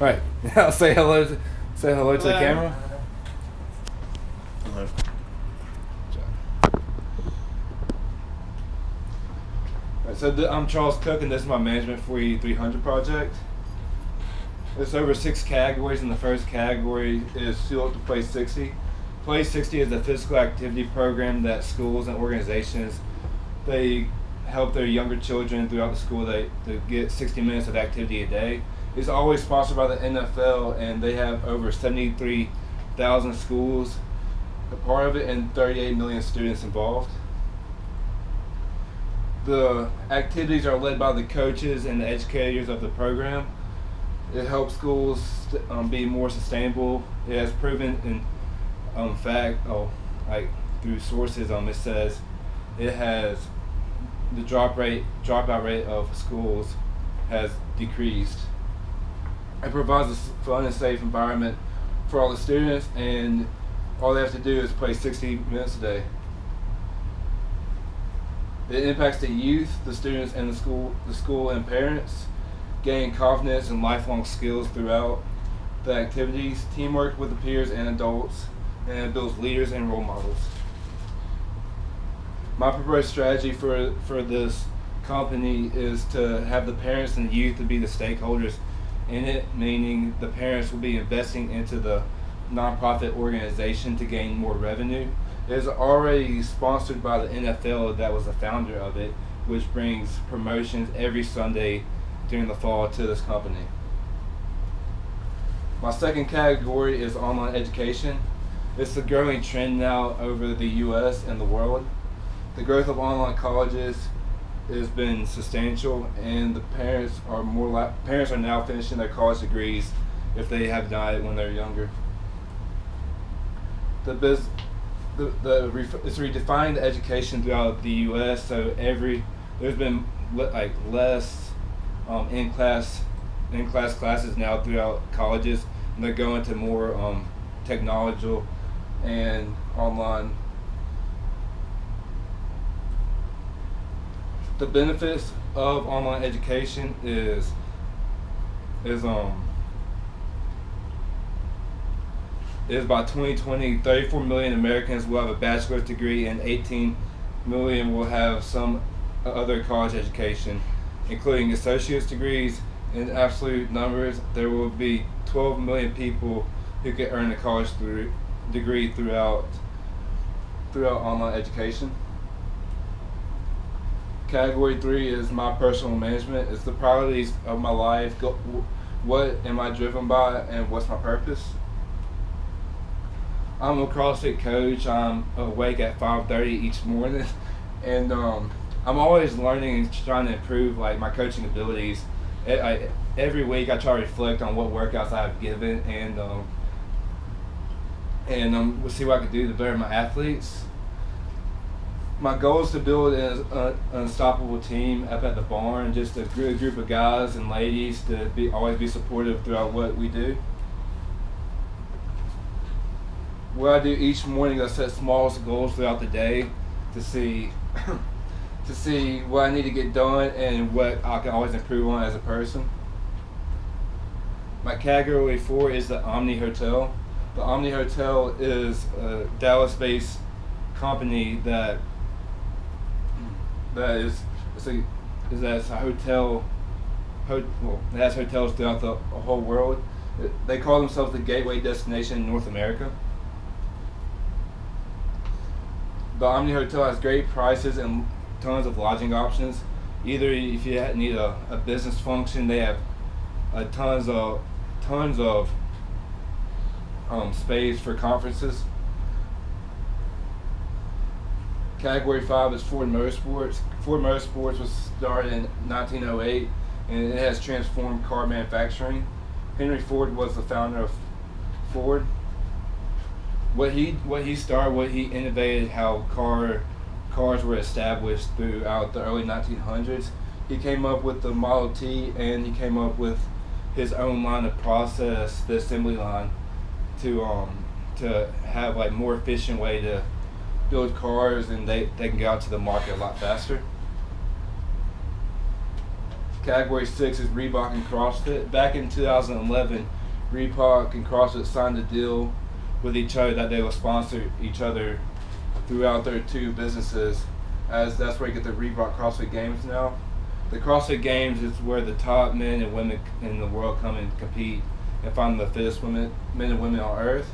Right. I'll say hello. Say hello to the camera. Hello. Right, so I'm Charles Cook, and this is my Management 4300 project. It's over 6 categories, and the first category is Fuel Up to Play 60. Play 60 is a physical activity program that schools and organizations, they help their younger children throughout the school to get 60 minutes of activity a day. It's always sponsored by the NFL, and they have over 73,000 schools a part of it and 38 million students involved. The activities are led by the coaches and the educators of the program. It helps schools be more sustainable. It has proven in fact, through sources, it says it has the dropout rate of schools has decreased. It provides a fun and safe environment for all the students, and all they have to do is play 60 minutes a day. It impacts the youth, the students, and the school and parents, gain confidence and lifelong skills throughout the activities, teamwork with the peers and adults, and it builds leaders and role models. My proposed strategy for this company is to have the parents and the youth to be the stakeholders in it, meaning the parents will be investing into the nonprofit organization to gain more revenue. It is already sponsored by the NFL, that was the founder of it, which brings promotions every Sunday during the fall to this company. My second category is online education. It's a growing trend now over the US and the world. The growth of online colleges has been substantial, and the parents are now finishing their college degrees if they have done it when they're younger. It's redefined education throughout the U.S. So there's been less in-class classes now throughout colleges, and they're going to more technological and online. The benefits of online education is by 2020, 34 million Americans will have a bachelor's degree, and 18 million will have some other college education, including associate's degrees. In absolute numbers, there will be 12 million people who can earn a college degree throughout online education. Category 3 is my personal management. It's the priorities of my life. What am I driven by, and what's my purpose? I'm a CrossFit coach. I'm awake at 5:30 each morning, and I'm always learning and trying to improve my coaching abilities. Every week I try to reflect on what workouts I have given, and we'll see what I can do to better my athletes. My goal is to build an unstoppable team up at the barn, just a good group of guys and ladies to always be supportive throughout what we do. What I do each morning, I set small goals throughout the day to see what I need to get done and what I can always improve on as a person. My category 4 is the Omni Hotel. The Omni Hotel is a Dallas-based company that has hotels throughout the whole world. They call themselves the gateway destination in North America. The Omni Hotel has great prices and tons of lodging options. Either if you need a business function, they have tons of space for conferences. Category 5 is Ford Motorsports. Ford Motorsports was started in 1908, and it has transformed car manufacturing. Henry Ford was the founder of Ford. What he innovated, how cars were established throughout the early 1900s. He came up with the Model T, and he came up with his own line of process, the assembly line, to have more efficient way to build cars, and they can get out to the market a lot faster. Category 6 is Reebok and CrossFit. Back in 2011, Reebok and CrossFit signed a deal with each other that they will sponsor each other throughout their two businesses, as that's where you get the Reebok CrossFit Games now. The CrossFit Games is where the top men and women in the world come and compete and find the fittest men and women on earth.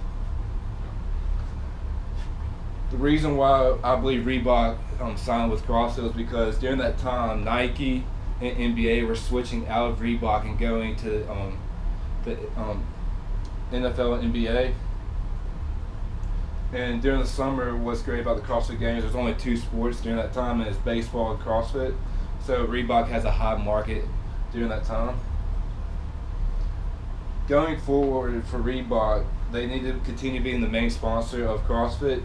The reason why I believe Reebok signed with CrossFit was because during that time, Nike and NBA were switching out of Reebok and going to the NFL and NBA. And during the summer, what's great about the CrossFit Games, there's only two sports during that time, and it's baseball and CrossFit. So Reebok has a high market during that time. Going forward for Reebok, they need to continue being the main sponsor of CrossFit,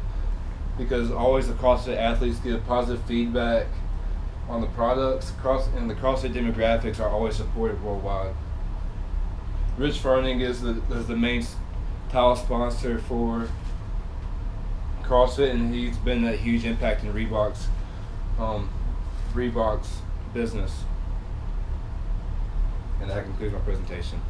because always the CrossFit athletes give positive feedback on the products, and the CrossFit demographics are always supported worldwide. Rich Froning is the main title sponsor for CrossFit, and he's been a huge impact in Reebok's business. And that concludes my presentation.